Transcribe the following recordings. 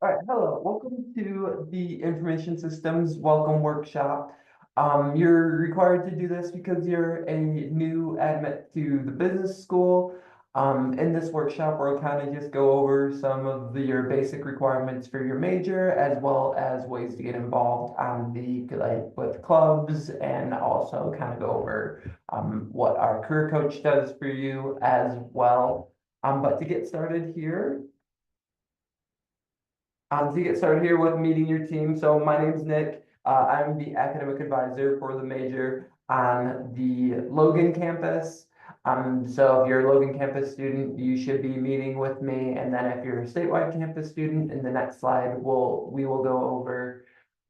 All right, hello. Welcome to the Information Systems Welcome Workshop. You're required to do this because you're a new admit to the business school. In this workshop, we'll kind of just go over some of your basic requirements for your major, as well as ways to get involved on with clubs, and also kind of go over what our career coach does for you as well. But to get started here. To get started here with meeting your team, so my name's Nick. I'm the academic advisor for the major on the Logan campus. So if you're a Logan campus student, you should be meeting with me. And then if you're a statewide campus student, in the next slide, we will go over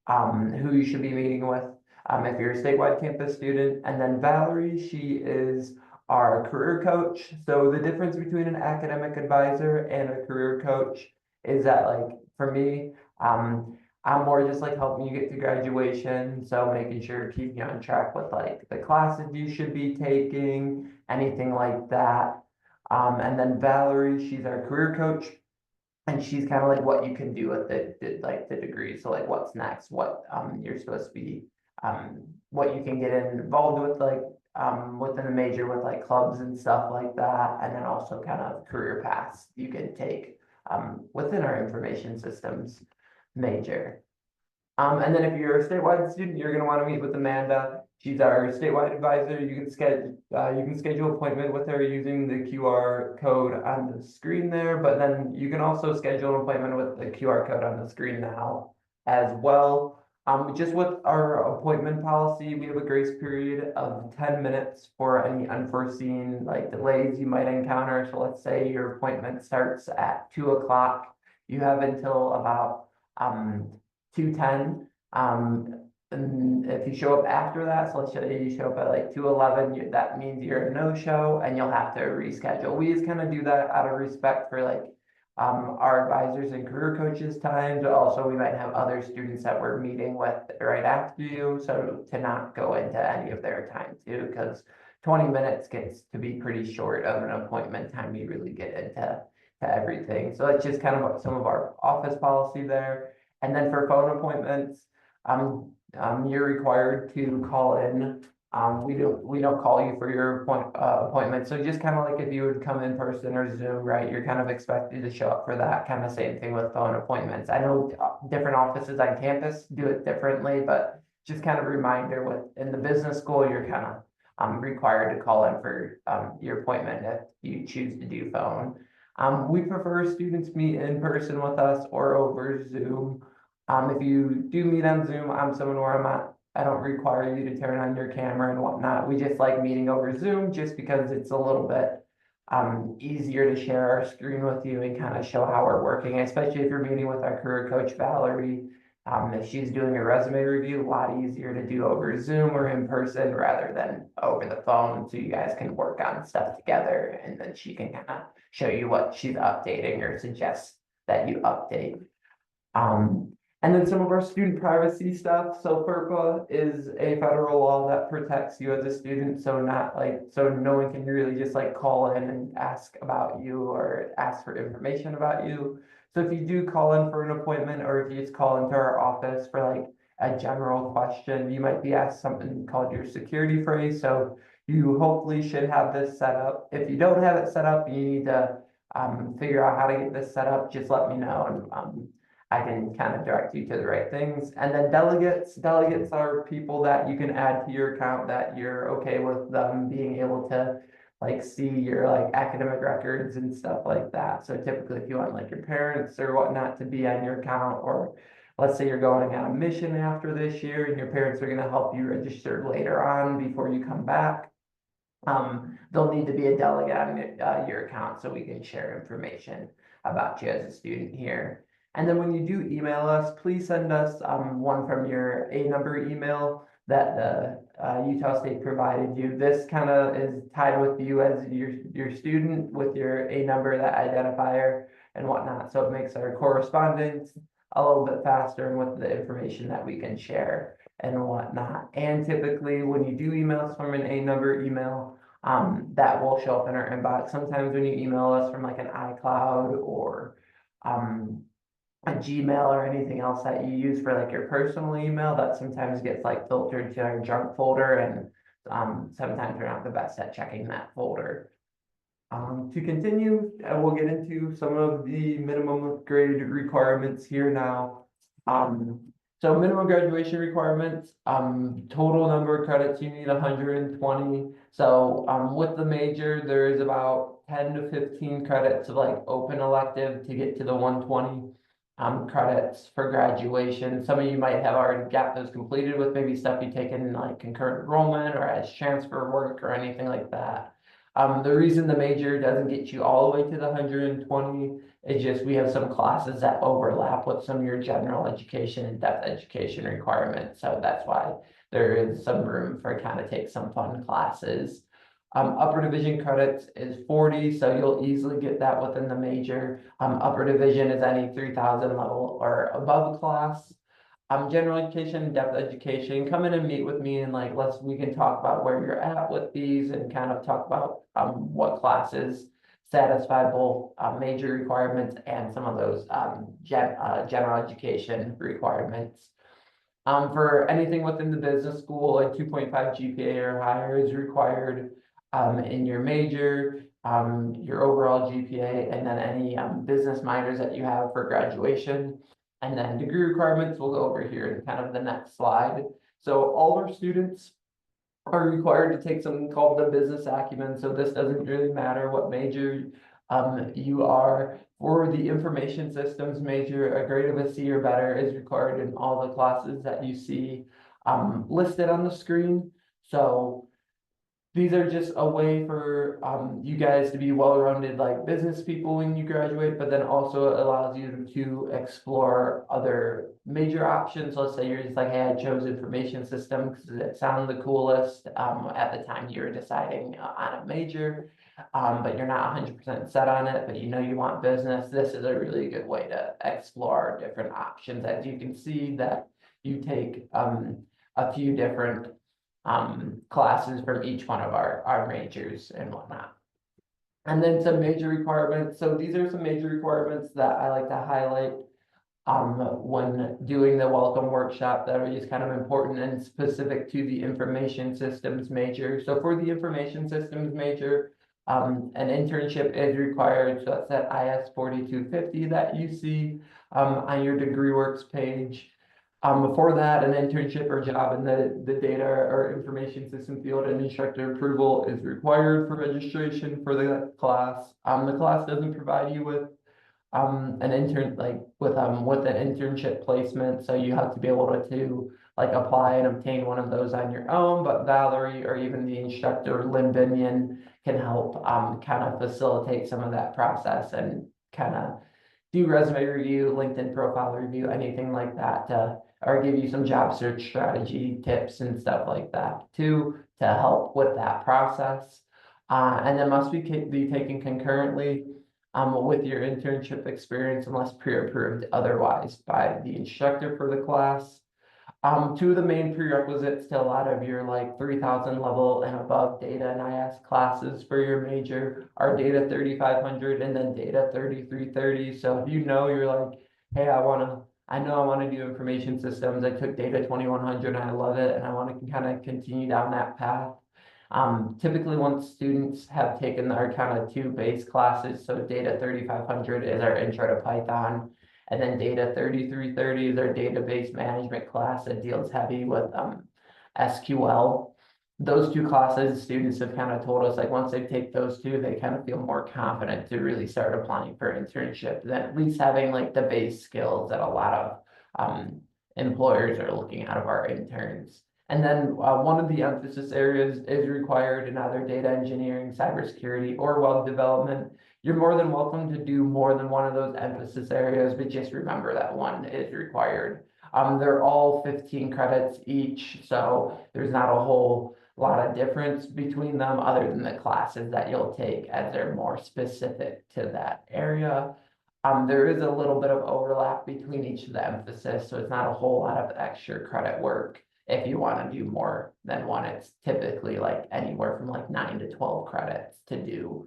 who you should be meeting with if you're a statewide campus student. And then Valerie, she is our career coach. So the difference between an academic advisor and a career coach is that, like, for me, I'm more just like helping you get to graduation. So making sure keeping you on track with like the classes you should be taking, anything like that. And then Valerie, she's our career coach, and she's kind of like what you can do with the degree. So like what's next, what you're supposed to be, what you can get involved with, like within the major with like clubs and stuff like that, and then also kind of career paths you can take within our information systems major. And then if you're a statewide student, you're going to want to meet with Amanda. She's our statewide advisor. You can schedule appointment with her using the QR code on the screen there, but then you can also schedule an appointment with the QR code on the screen now as well. Just with our appointment policy, we have a grace period of 10 minutes for any unforeseen like delays you might encounter. So let's say your appointment starts at 2 o'clock. You have until about 2:10. And if you show up after that, so let's say you show up at like 2:11, that means you're a no-show and you'll have to reschedule. We just kind of do that out of respect for like our advisors and career coaches times, but also we might have other students that we're meeting with right after you. So to not go into any of their time too, because 20 minutes gets to be pretty short of an appointment time. You really get into everything. So that's just kind of some of our office policy there. And then for phone appointments, you're required to call in. We don't call you for your appointment. So just kind of like if you would come in person or Zoom, right? You're kind of expected to show up for that. Kind of same thing with phone appointments. I know different offices on campus do it differently, but just kind of a reminder with in the business school, you're kind of required to call in for your appointment if you choose to do phone. We prefer students meet in person with us or over Zoom. If you do meet on Zoom, I'm someone where I don't require you to turn on your camera and whatnot. We just like meeting over Zoom just because it's a little bit easier to share our screen with you and kind of show how we're working, especially if you're meeting with our career coach, Valerie. If she's doing a resume review, a lot easier to do over Zoom or in person rather than over the phone. So you guys can work on stuff together and then she can kind of show you what she's updating or suggest that you update. And then some of our student privacy stuff. So FERPA is a federal law that protects you as a student. So no one can really just like call in and ask about you or ask for information about you. So if you do call in for an appointment or if you just call into our office for like a general question, you might be asked something called your security phrase. So you hopefully should have this set up. If you don't have it set up, you need to figure out how to get this set up. Just let me know and I can kind of direct you to the right things. And then delegates are people that you can add to your account that you're okay with them being able to like see your like academic records and stuff like that. So typically if you want like your parents or whatnot to be on your account, or let's say you're going on a mission after this year and your parents are going to help you register later on before you come back. They'll need to be a delegate on your account so we can share information about you as a student here. And then when you do email us, please send us one from your A number email that the Utah State provided you. This kind of is tied with you as your student with your A number, that identifier and whatnot. So it makes our correspondence a little bit faster and with the information that we can share and whatnot. And typically when you do email us from an A number email, that will show up in our inbox. Sometimes when you email us from like an iCloud or a Gmail or anything else that you use for like your personal email, that sometimes gets like filtered to our junk folder, and sometimes we're not the best at checking that folder. To continue, we'll get into some of the minimum grade requirements here now. Um, so minimum graduation requirements, total number of credits, you need 120. So with the major, there is about 10 to 15 credits of like open elective to get to the 120 credits for graduation. Some of you might have already got those completed with maybe stuff you take in like concurrent enrollment or as transfer work or anything like that. The reason the major doesn't get you all the way to the 120 is just we have some classes that overlap with some of your general education and depth education requirements. So that's why there is some room for kind of take some fun classes. Upper division credits is 40, so you'll easily get that within the major. Upper division is any 3,000 level or above class. General education, depth education, come in and meet with me, and like we can talk about where you're at with these and kind of talk about what classes satisfy both major requirements and some of those general education requirements. For anything within the business school, a 2.5 GPA or higher is required in your major, your overall GPA, and then any business minors that you have for graduation. And then degree requirements, we'll go over here in kind of the next slide. So all our students are required to take something called the business acumen. So this doesn't really matter what major you are. For the information systems major, a grade of a C or better is required in all the classes that you see listed on the screen. So these are just a way for you guys to be well-rounded like business people when you graduate, but then also it allows you to explore other major options. Let's say you're just like, hey, I chose information systems because it sounded the coolest at the time you were deciding on a major, but you're not 100% set on it, but you know you want business. This is a really good way to explore different options. As you can see that you take a few different classes from each one of our majors and whatnot. And then some major requirements. So these are some major requirements that I like to highlight when doing the welcome workshop that are just kind of important and specific to the information systems major. So for the information systems major, an internship is required. So that's that IS 4250 that you see on your degree works page. Before that, an internship or job in the data or information system field and instructor approval is required for registration for the class. The class doesn't provide you with an intern with an internship placement, so you have to be able to like apply and obtain one of those on your own. But Valerie or even the instructor Lynn Binion can help kind of facilitate some of that process and kind of do resume review, LinkedIn profile review, anything like that or give you some job search strategy tips and stuff like that too to help with that process. And then must be taken concurrently with your internship experience unless pre-approved otherwise by the instructor for the class. Two of the main prerequisites to a lot of your like 3,000 level and above data and IS classes for your major are data 3,500 and then data 3,330. So if you know you're like, hey, I know I want to do information systems. I took data 2,100 and I love it, and I want to kind of continue down that path. Typically, once students have taken our kind of two base classes, so data 3,500 is our intro to Python, and then data 3,330 is our database management class that deals heavy with SQL. Those two classes, students have kind of told us like once they take those two, they kind of feel more confident to really start applying for internship than at least having like the base skills that a lot of employers are looking out of our interns. And then one of the emphasis areas is required in either data engineering, cybersecurity, or web development. You're more than welcome to do more than one of those emphasis areas, but just remember that one is required. They're all 15 credits each, so there's not a whole lot of difference between them other than the classes that you'll take as they're more specific to that area. There is a little bit of overlap between each of the emphasis, so it's not a whole lot of extra credit work. If you want to do more than one, it's typically like anywhere from like 9 to 12 credits to do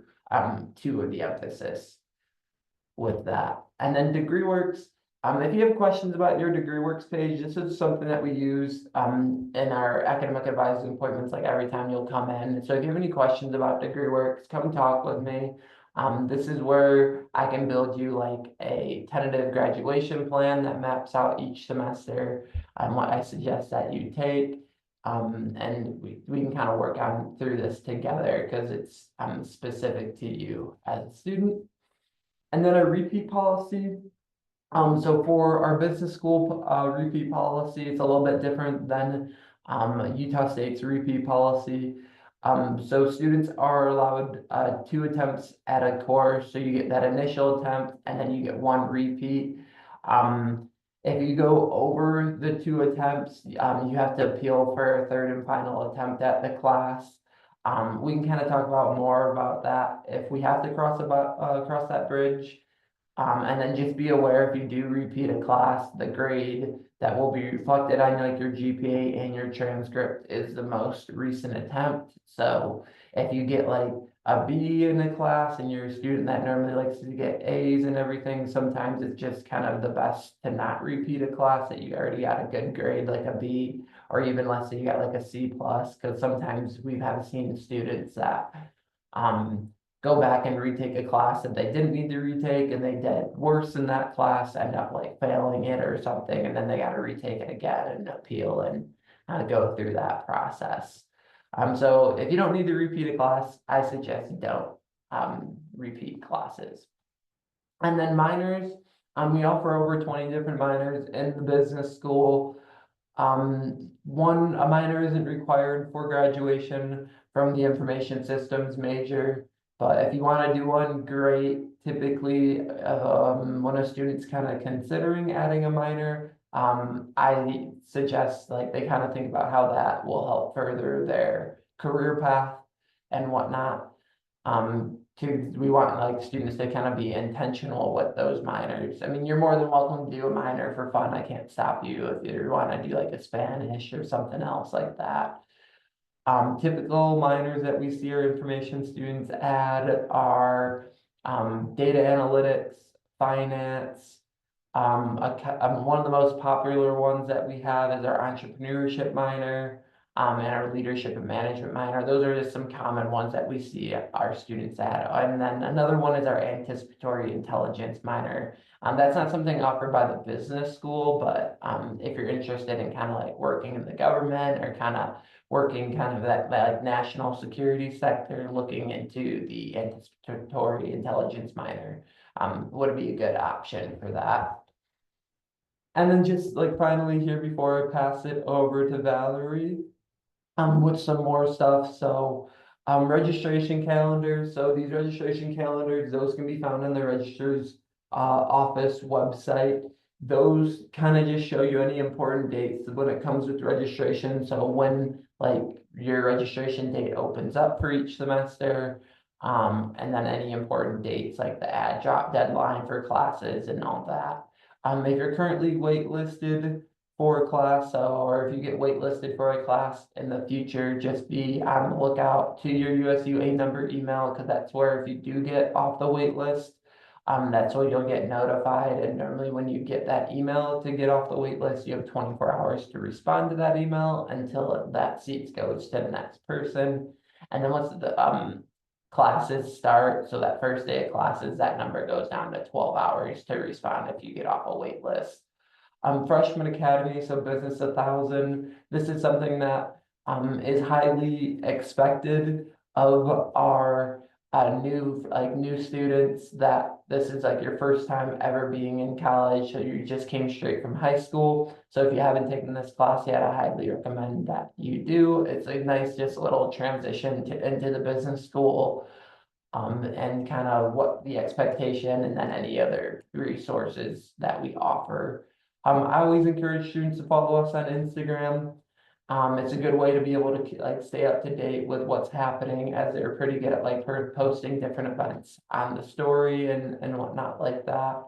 two of the emphasis with that. And then degree works, If you have questions about your degree works page, this is something that we use in our academic advising appointments, like every time you'll come in. So if you have any questions about degree works, come talk with me. This is where I can build you like a tentative graduation plan that maps out each semester and what I suggest that you take. And we can kind of work on through this together because it's specific to you as a student. And then a repeat policy. So for our business school repeat policy, it's a little bit different than Utah State's repeat policy. So students are allowed 2 attempts at a course. So you get that initial attempt and then you get 1 repeat. If you go over the 2 attempts, you have to appeal for a third and final attempt at the class. We can kind of talk about more about that if we have to cross that bridge. And then just be aware if you do repeat a class, the grade that will be reflected on like your GPA and your transcript is the most recent attempt. So if you get like a B in a class and you're a student that normally likes to get A's and everything, sometimes it's just kind of the best to not repeat a class that you already got a good grade, like a B, or even let's say you got like a C plus, because sometimes we have seen students that go back and retake a class that they didn't need to retake and they did worse in that class, end up like failing it or something, and then they got to retake it again and appeal and go through that process. So if you don't need to repeat a class, I suggest don't repeat classes. And then minors, we offer over 20 different minors in the business school. A minor isn't required for graduation from the information systems major. But if you want to do one, great. Typically, when a student's kind of considering adding a minor, I suggest like they kind of think about how that will help further their career path and whatnot. We want like students to kind of be intentional with those minors. I mean, you're more than welcome to do a minor for fun. I can't stop you if you want to do like a Spanish or something else like that. Typical minors that we see our information students add are data analytics, finance. One of the most popular ones that we have is our entrepreneurship minor and our leadership and management minor. Those are just some common ones that we see our students add. And then another one is our anticipatory intelligence minor. That's not something offered by the business school, but if you're interested in kind of like working in the government or kind of working kind of that like national security sector, looking into the anticipatory intelligence minor would be a good option for that. And then just like finally here before I pass it over to Valerie, with some more stuff. So registration calendars. So these registration calendars, those can be found on the registrar's office website. Those kind of just show you any important dates when it comes with registration. So when like your registration date opens up for each semester, and then any important dates like the add drop deadline for classes and all that. If you're currently waitlisted for a class, or if you get waitlisted for a class in the future, just be on the lookout to your USUA number email, because that's where if you do get off the wait list, that's where you'll get notified. And normally when you get that email to get off the wait list, you have 24 hours to respond to that email until that seat goes to the next person. And then once the classes start, so that first day of classes, that number goes down to 12 hours to respond if you get off a wait list. Freshman Academy, so Business 1000. This is something that is highly expected of our new students, that this is like your first time ever being in college, so you just came straight from high school. So if you haven't taken this class yet, I highly recommend that you do. It's a nice just little transition into the business school. And kind of what the expectation and then any other resources that we offer. I always encourage students to follow us on Instagram. It's a good way to be able to like stay up to date with what's happening, as they're pretty good at like posting different events on the story and whatnot like that.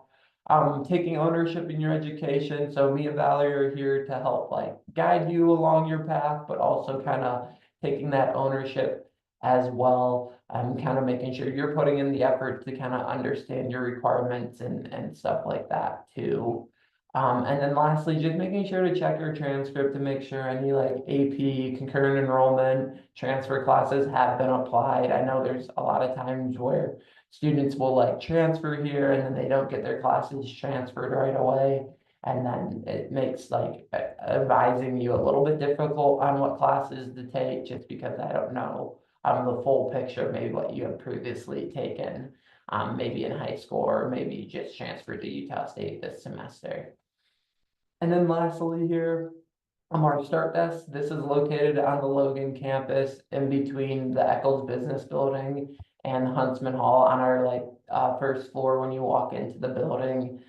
Taking ownership in your education. So me and Valerie are here to help like guide you along your path, but also kind of taking that ownership as well, kind of making sure you're putting in the effort to kind of understand your requirements and stuff like that too. And then lastly, just making sure to check your transcript to make sure any like AP, concurrent enrollment, transfer classes have been applied. I know there's a lot of times where students will like transfer here and then they don't get their classes transferred right away. And then it makes like advising you a little bit difficult on what classes to take, just because I don't know the full picture, maybe what you have previously taken, maybe in high school, or maybe you just transferred to Utah State this semester. And then lastly here, our start desk. This is located on the Logan campus in between the Eccles Business Building and the Huntsman Hall on our first floor when you walk into the building.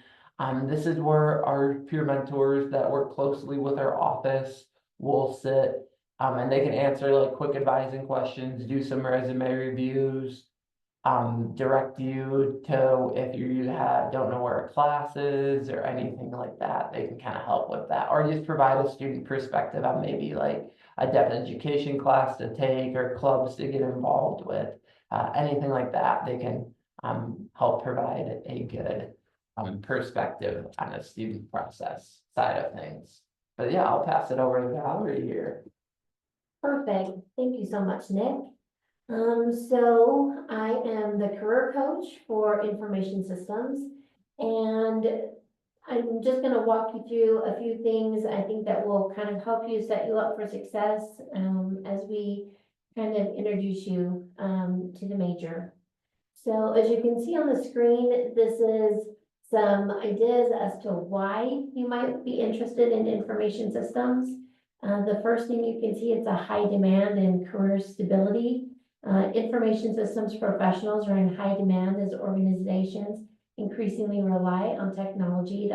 This is where our peer mentors that work closely with our office will sit, and they can answer like quick advising questions, do some resume reviews, direct you to if don't know where a class is or anything like that. They can kind of help with that, or just provide a student perspective on maybe like a deaf education class to take or clubs to get involved with. Anything like that, they can help provide a good perspective on the student process side of things. But yeah, I'll pass it over to Valerie here. Perfect. Thank you so much, Nick. So I am the career coach for Infromation Systems, and I'm just going to walk you through a few things I think that will kind of help you set you up for success as we kind of introduce you to the major. So as you can see on the screen, this is some ideas as to why you might be interested in information systems. The first thing you can see, it's a high demand and career stability. Information systems professionals are in high demand as organizations increasingly rely on technology to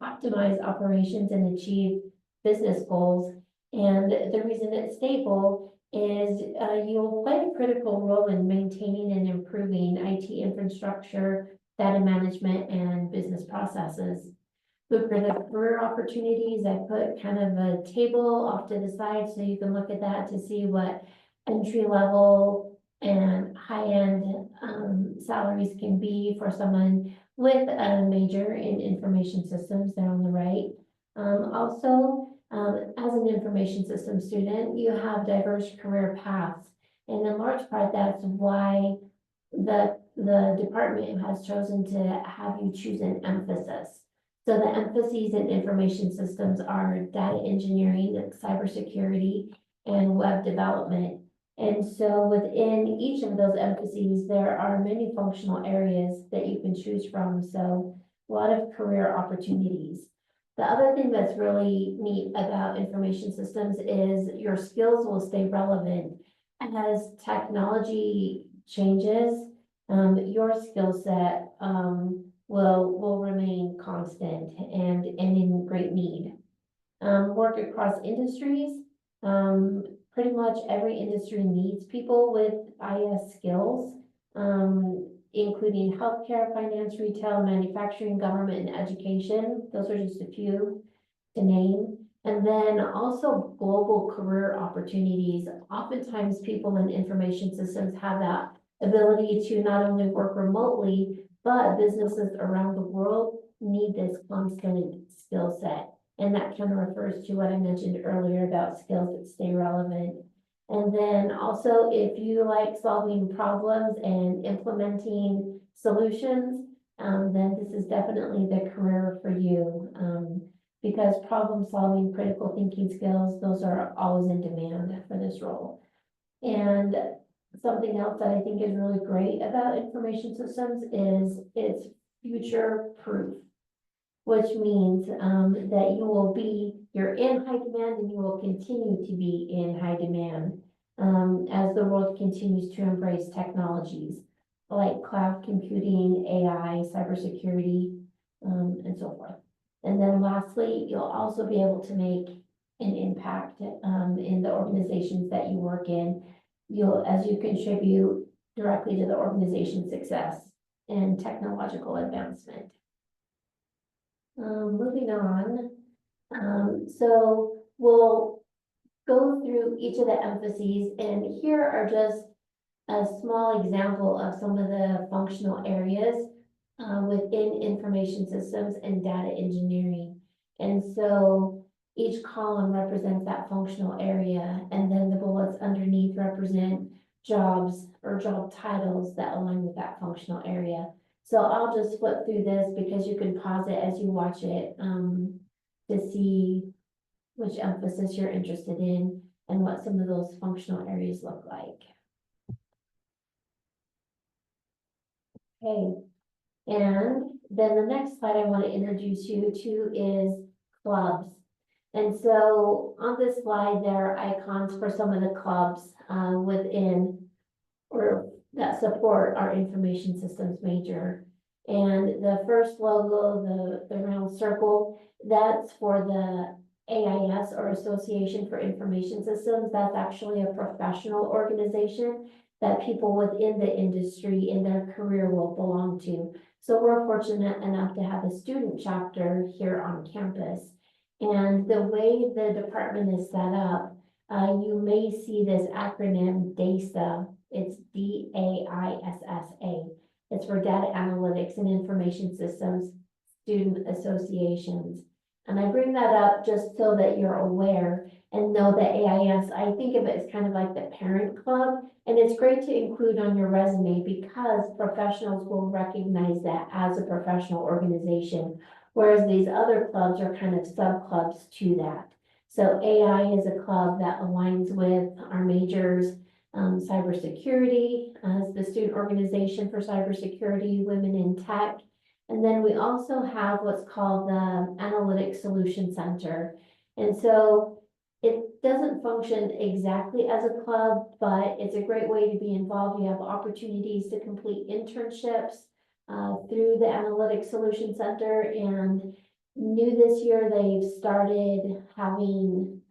optimize operations and achieve business goals. And the reason it's stable is you'll play a critical role in maintaining and improving IT infrastructure, data management, and business processes. Lucrative career opportunities, I put kind of a table off to the side so you can look at that to see what entry level and high-end salaries can be for someone with a major in information systems. They're on the right. As an information systems student, you have diverse career paths, and in large part that's why the department has chosen to have you choose an emphasis. So the emphases in information systems are data engineering, cybersecurity, and web development. And so within each of those emphases, there are many functional areas that you can choose from. So a lot of career opportunities. The other thing that's really neat about information systems is your skills will stay relevant. As technology changes, your skill set will remain constant and in great need. Work across industries. Pretty much every industry needs people with IS skills, including healthcare, finance, retail, manufacturing, government, and education. Those are just a few to name. And then also global career opportunities. Oftentimes people in information systems have that ability to not only work remotely, but businesses around the world need this constant skill set. And that kind of refers to what I mentioned earlier about skills that stay relevant. And then also, if you like solving problems and implementing solutions, then this is definitely the career for you. Because problem solving, critical thinking skills, those are always in demand for this role. And something else that I think is really great about information systems is it's future proof, which means that you're in high demand and you will continue to be in high demand as the world continues to embrace technologies like cloud computing, AI, cybersecurity, and so forth. And then lastly, you'll also be able to make an impact in the organizations that you work in. As you contribute directly to the organization's success and technological advancement. Moving on, so we'll go through each of the emphases, and here are just a small example of some of the functional areas within information systems and data engineering. And so each column represents that functional area, and then the bullets underneath represent jobs or job titles that align with that functional area. So I'll just flip through this because you can pause it as you watch it, to see which emphasis you're interested in and what some of those functional areas look like. Okay, and then the next slide I want to introduce you to is clubs. And so on this slide, there are icons for some of the clubs within or that support our information systems major. And the first logo, the round circle, that's for the AIS, or Association for Information Systems. That's actually a professional organization that people within the industry in their career will belong to. So we're fortunate enough to have a student chapter here on campus. And the way the department is set up, you may see this acronym DAISA. It's DAISSA. It's for Data Analytics and Information Systems Student Associations. And I bring that up just so that you're aware and know that AIS, I think of it as kind of like the parent club. And it's great to include on your resume because professionals will recognize that as a professional organization, whereas these other clubs are kind of sub-clubs to that. So AI is a club that aligns with our majors, cybersecurity as the student organization for cybersecurity, women in tech. And then we also have what's called the Analytics Solution Center. And so it doesn't function exactly as a club, but it's a great way to be involved. You have opportunities to complete internships through the Analytics Solution Center. And new this year, they've started having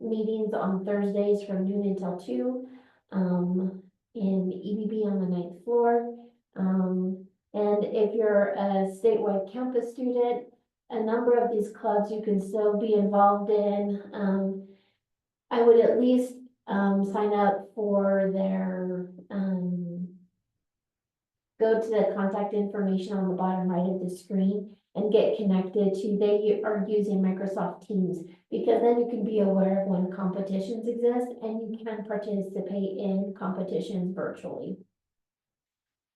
meetings on Thursdays from noon until 2 in EBB on the 9th floor. And if you're a statewide campus student, a number of these clubs you can still be involved in. I would at least sign up for their, go to the contact information on the bottom right of the screen and get connected to, they are using Microsoft Teams, because then you can be aware of when competitions exist and you can participate in competitions virtually.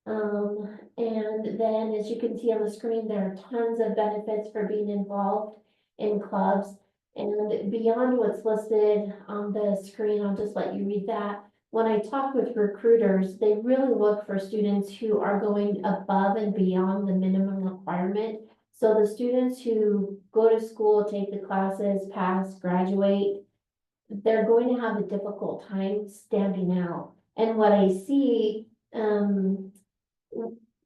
And then as you can see on the screen, there are tons of benefits for being involved in clubs. And beyond what's listed on the screen, I'll just let you read that. When I talk with recruiters, they really look for students who are going above and beyond the minimum requirement. So the students who go to school, take the classes, pass, graduate, they're going to have a difficult time standing out. And what I see,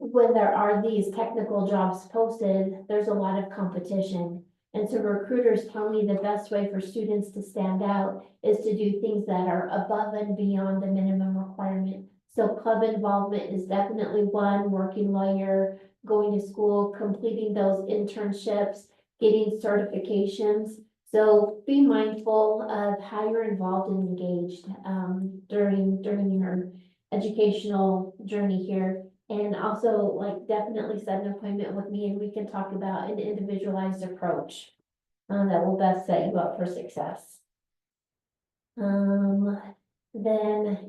when there are these technical jobs posted, there's a lot of competition. And so recruiters tell me the best way for students to stand out is to do things that are above and beyond the minimum requirement. So club involvement is definitely one, working while you're going to school, completing those internships, getting certifications. So be mindful of how you're involved and engaged during your educational journey here. And also, like, definitely set an appointment with me and we can talk about an individualized approach that will best set you up for success. Then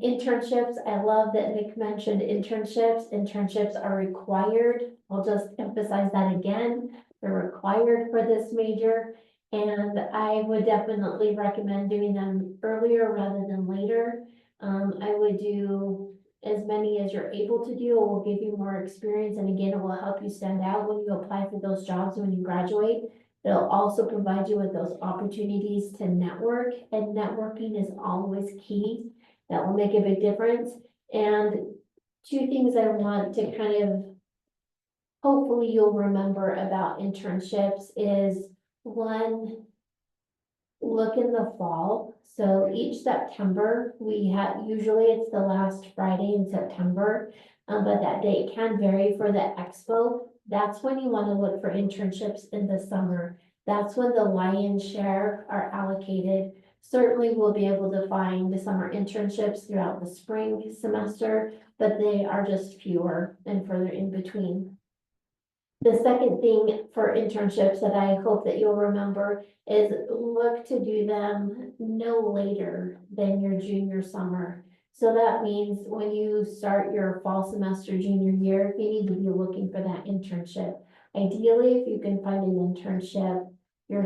internships, I love that Nick mentioned internships. Internships are required. I'll just emphasize that again. They're required for this major. And I would definitely recommend doing them earlier rather than later. I would do as many as you're able to do. It will give you more experience, and again, it will help you stand out when you apply for those jobs when you graduate. It'll also provide you with those opportunities to network, and networking is always key. That will make a big difference. And two things I want to kind of, hopefully you'll remember about internships is, one, look in the fall. So each September, we have, usually it's the last Friday in September, but that date can vary for the expo. That's when you want to look for internships in the summer. That's when the lion's share are allocated. Certainly we'll be able to find the summer internships throughout the spring semester, but they are just fewer and further in between. The second thing for internships that I hope that you'll remember is look to do them no later than your junior summer. So that means when you start your fall semester junior year, you need to be looking for that internship. Ideally, if you can find an internship your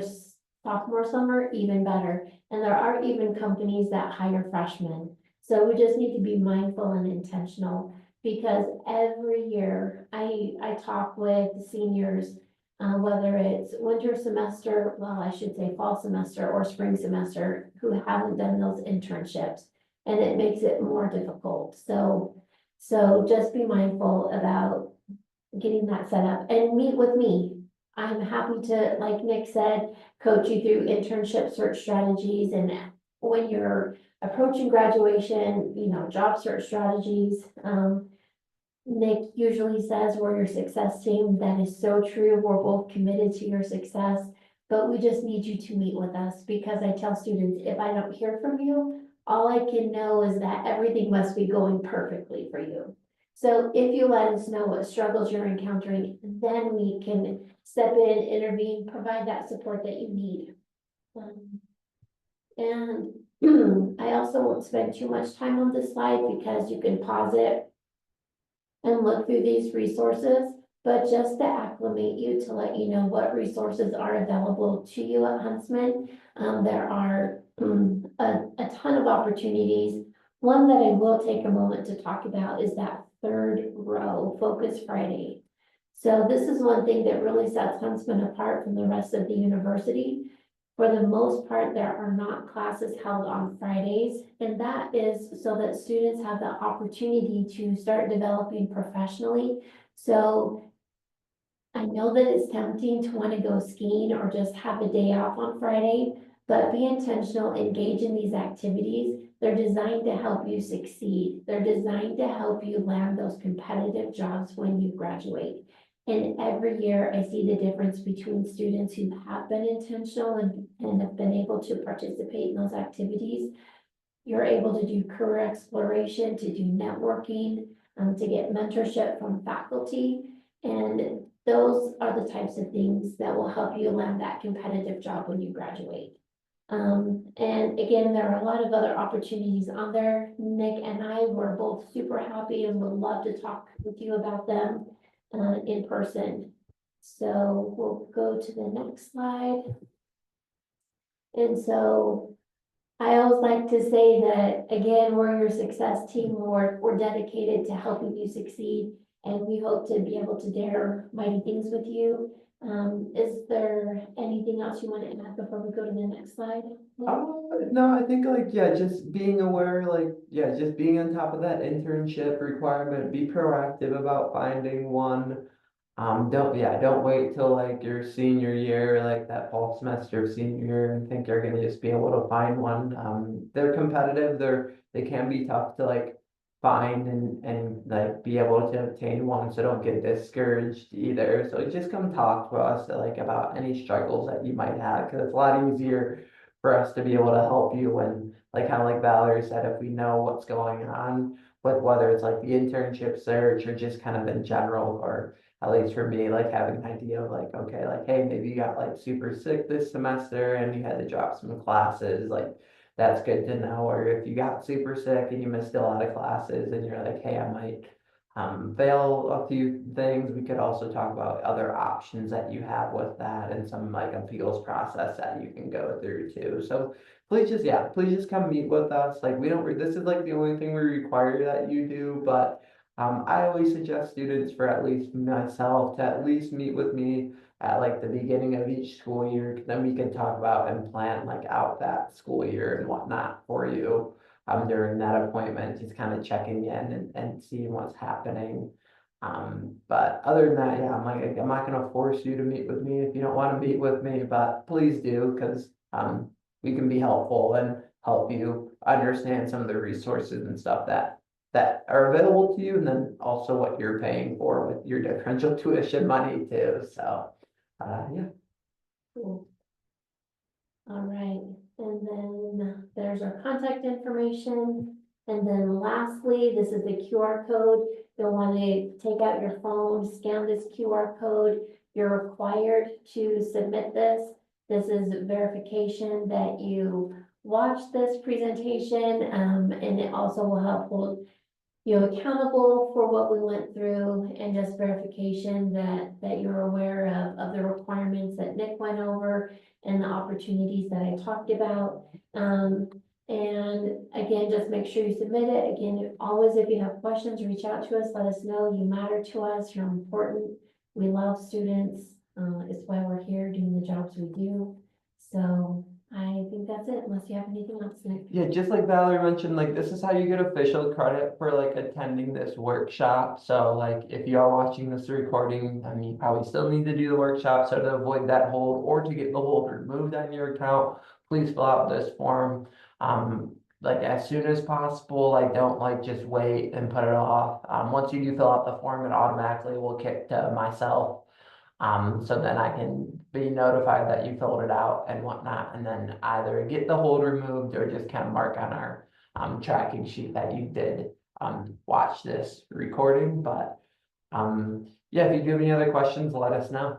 sophomore summer, even better. And there are even companies that hire freshmen. So we just need to be mindful and intentional because every year I talk with seniors, whether it's winter semester, well, I should say fall semester or spring semester, who haven't done those internships, and it makes it more difficult. So just be mindful about getting that set up and meet with me. I'm happy to, like Nick said, coach you through internship search strategies and when you're approaching graduation, job search strategies. Nick usually says we're your success team. That is so true. We're both committed to your success, but we just need you to meet with us because I tell students, if I don't hear from you, all I can know is that everything must be going perfectly for you. So if you let us know what struggles you're encountering, then we can step in, intervene, provide that support that you need. And I also won't spend too much time on this slide because you can pause it and look through these resources, but just to acclimate you to let you know what resources are available to you at Huntsman. There are a ton of opportunities. One that I will take a moment to talk about is that third row, Focus Friday. So this is one thing that really sets Huntsman apart from the rest of the university. For the most part, there are not classes held on Fridays, and that is so that students have the opportunity to start developing professionally. So I know that it's tempting to want to go skiing or just have a day off on Friday, but be intentional, engage in these activities. They're designed to help you succeed. They're designed to help you land those competitive jobs when you graduate. And every year I see the difference between students who have been intentional and have been able to participate in those activities. You're able to do career exploration, to do networking, to get mentorship from faculty. And those are the types of things that will help you land that competitive job when you graduate. And again, there are a lot of other opportunities on there. Nick and I were both super happy and would love to talk with you about them in person. So we'll go to the next slide. And so I always like to say that, again, we're your success team. We're dedicated to helping you succeed, and we hope to be able to dare mighty things with you. Is there anything else you want to add before we go to the next slide? No, I think just being aware, just being on top of that internship requirement, be proactive about finding one. Don't wait till like your senior year, like that fall semester of senior year and think you're gonna just be able to find one. They're competitive, they can be tough to like find and like be able to obtain one, so don't get discouraged either. So just come talk to us like about any struggles that you might have, because it's a lot easier for us to be able to help you when, like kind of like Valerie said, if we know what's going on with whether it's like the internship search or just kind of in general, or at least for me, like having an idea of like, okay, like, hey, maybe you got like super sick this semester and you had to drop some classes, like that's good to know. Or if you got super sick and you missed a lot of classes and you're like, hey, I might fail a few things, we could also talk about other options that you have with that and some like appeals process that you can go through too. So please just come meet with us. Like this is like the only thing we require that you do, but I always suggest students, for at least myself, to at least meet with me at like the beginning of each school year. 'Cause then we can talk about and plan like out that school year and whatnot for you during that appointment, just kind of checking in and seeing what's happening. But other than that, I'm not gonna force you to meet with me if you don't want to meet with me, but please do, because we can be helpful and help you understand some of the resources and stuff that are available to you, and then also what you're paying for with your differential tuition money too. So, yeah. Cool. All right, and then there's our contact information. And then lastly, this is the QR code. You'll want to take out your phone, scan this QR code. You're required to submit this. This is verification that you watched this presentation, and it also will help hold you accountable for what we went through, and just verification that you're aware of the requirements that Nick went over and the opportunities that I talked about. And again, just make sure you submit it. Again, always, if you have questions, reach out to us, let us know. You matter to us, you're important. We love students. It's why we're here doing the jobs we do. So I think that's it, unless you have anything else, Nick. Yeah, just like Valerie mentioned, like this is how you get official credit for like attending this workshop. So like if you are watching this recording, I mean, you probably still need to do the workshop. So to avoid that hold or to get the hold removed on your account, please fill out this form. Like as soon as possible. Like don't like just wait and put it off. Once you do fill out the form, it automatically will kick to myself. So then I can be notified that you filled it out and whatnot, and then either get the hold removed or just kind of mark on our tracking sheet that you did watch this recording. But yeah, if you do have any other questions, let us know.